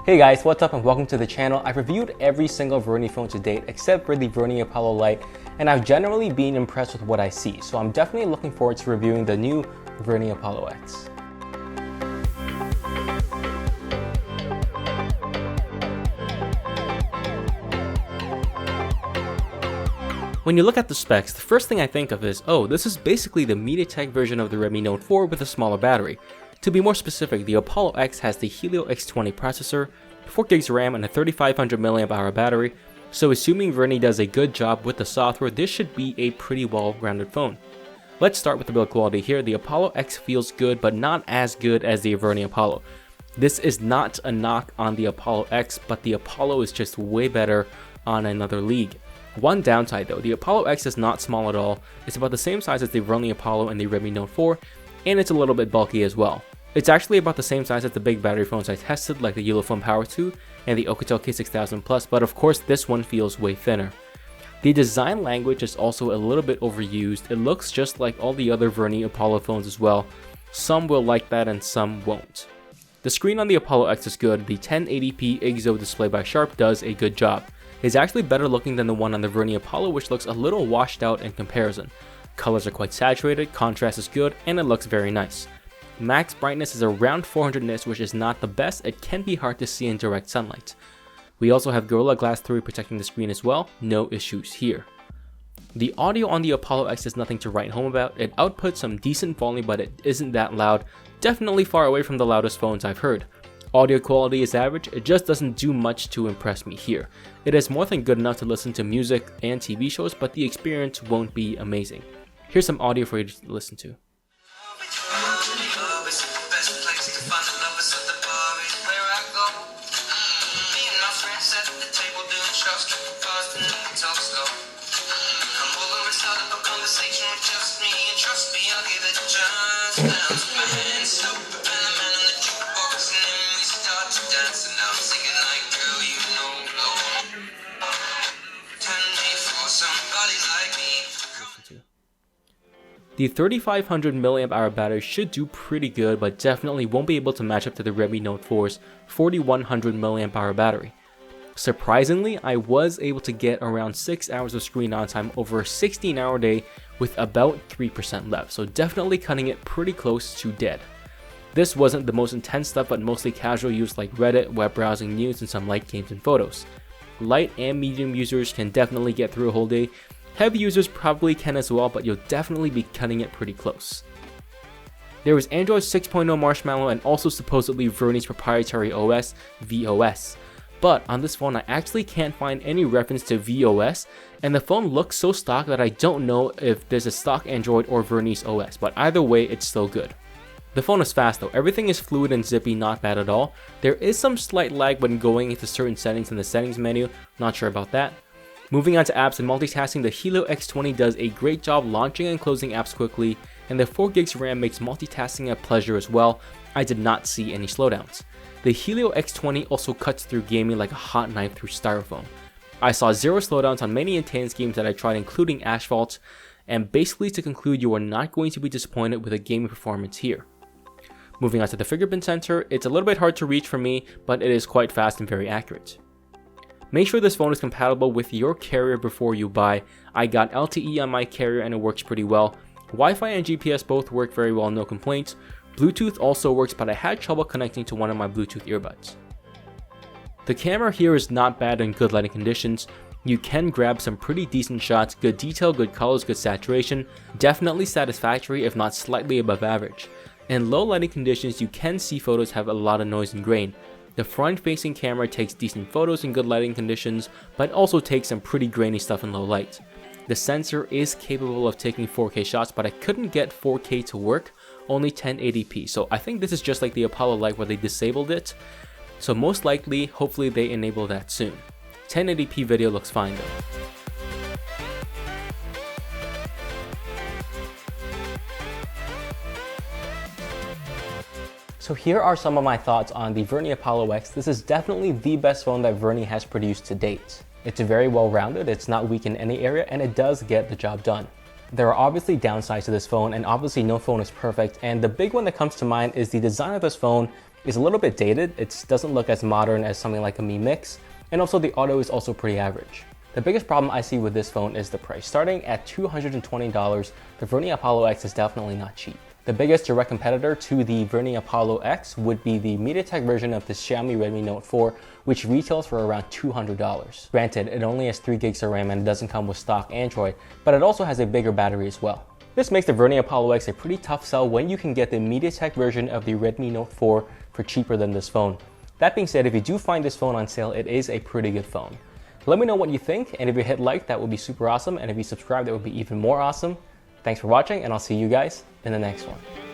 Hey guys, what's up and welcome to the channel. I've reviewed every single Vernee phone to date except for the Vernee Apollo X, and I've generally been impressed with what I see, so I'm definitely looking forward to reviewing the new Vernee Apollo X. When you look at the specs, the first thing I think of is, oh, this is basically the MediaTek version of the Redmi Note 4 with a smaller battery. To be more specific, the Apollo X has the Helio X20 processor, 4GB RAM and a 3500 mAh battery, so assuming Vernee does a good job with the software, this should be a pretty well-rounded phone. Let's start with the build quality here. The Apollo X feels good, but not as good as the Vernee Apollo. This is not a knock on the Apollo X, but the Apollo is just way better on another league. One downside though, the Apollo X is not small at all. It's about the same size as the Vernee Apollo and the Redmi Note 4, and it's a little bit bulky as well. It's actually about the same size as the big battery phones I tested, like the Ulefone Power 2 and the Alcatel K6000 Plus, but of course this one feels way thinner. The design language is also a little bit overused. It looks just like all the other Vernee Apollo phones as well. Some will like that and some won't. The screen on the Apollo X is good. The 1080p IGZO display by Sharp does a good job. It's actually better looking than the one on the Vernee Apollo, which looks a little washed out in comparison. Colors are quite saturated, contrast is good, and it looks very nice. Max brightness is around 400 nits, which is not the best. It can be hard to see in direct sunlight. We also have Gorilla Glass 3 protecting the screen as well, no issues here. The audio on the Apollo X is nothing to write home about. It outputs some decent volume, but it isn't that loud, definitely far away from the loudest phones I've heard. Audio quality is average, it just doesn't do much to impress me here. It is more than good enough to listen to music and TV shows, but the experience won't be amazing. Here's some audio for you to listen to. The 3500 mAh battery should do pretty good, but definitely won't be able to match up to the Redmi Note 4's 4100 mAh battery. Surprisingly, I was able to get around 6 hours of screen on time over a 16-hour day with about 3% left, so definitely cutting it pretty close to dead. This wasn't the most intense stuff, but mostly casual use like Reddit, web browsing, news, and some light games and photos. Light and medium users can definitely get through a whole day. Heavy users probably can as well, but you'll definitely be cutting it pretty close. There was Android 6.0 Marshmallow and also supposedly Vernee's proprietary OS, VOS. But on this phone I actually can't find any reference to VOS, and the phone looks so stock that I don't know if there's a stock Android or Vernee's OS, but either way it's still good. The phone is fast though, everything is fluid and zippy, not bad at all. There is some slight lag when going into certain settings in the settings menu, not sure about that. Moving on to apps and multitasking, the Helio X20 does a great job launching and closing apps quickly, and the 4GB RAM makes multitasking a pleasure as well. I did not see any slowdowns. The Helio X20 also cuts through gaming like a hot knife through styrofoam. I saw zero slowdowns on many intense games that I tried, including Asphalt, and basically to conclude, you are not going to be disappointed with the gaming performance here. Moving on to the fingerprint sensor, it's a little bit hard to reach for me, but it is quite fast and very accurate. Make sure this phone is compatible with your carrier before you buy. I got LTE on my carrier and it works pretty well. Wi-Fi and GPS both work very well, no complaints. Bluetooth also works, but I had trouble connecting to one of my Bluetooth earbuds. The camera here is not bad in good lighting conditions. You can grab some pretty decent shots, good detail, good colors, good saturation. Definitely satisfactory, if not slightly above average. In low lighting conditions, you can see photos have a lot of noise and grain. The front-facing camera takes decent photos in good lighting conditions, but also takes some pretty grainy stuff in low light. The sensor is capable of taking 4K shots, but I couldn't get 4K to work, only 1080p. So I think this is just like the Apollo X where they disabled it. So most likely, hopefully they enable that soon. 1080p video looks fine though. So here are some of my thoughts on the Vernee Apollo X. This is definitely the best phone that Vernee has produced to date. It's very well rounded, it's not weak in any area, and it does get the job done. There are obviously downsides to this phone, and obviously no phone is perfect, and the big one that comes to mind is the design of this phone is a little bit dated. It doesn't look as modern as something like a Mi Mix, and also the audio is also pretty average. The biggest problem I see with this phone is the price. Starting at $220, the Vernee Apollo X is definitely not cheap. The biggest direct competitor to the Vernee Apollo X would be the MediaTek version of the Xiaomi Redmi Note 4, which retails for around $200. Granted, it only has 3 gigs of RAM and it doesn't come with stock Android, but it also has a bigger battery as well. This makes the Vernee Apollo X a pretty tough sell when you can get the MediaTek version of the Redmi Note 4 for cheaper than this phone. That being said, if you do find this phone on sale, it is a pretty good phone. Let me know what you think, and if you hit like, that would be super awesome, and if you subscribe, that would be even more awesome. Thanks for watching, and I'll see you guys in the next one.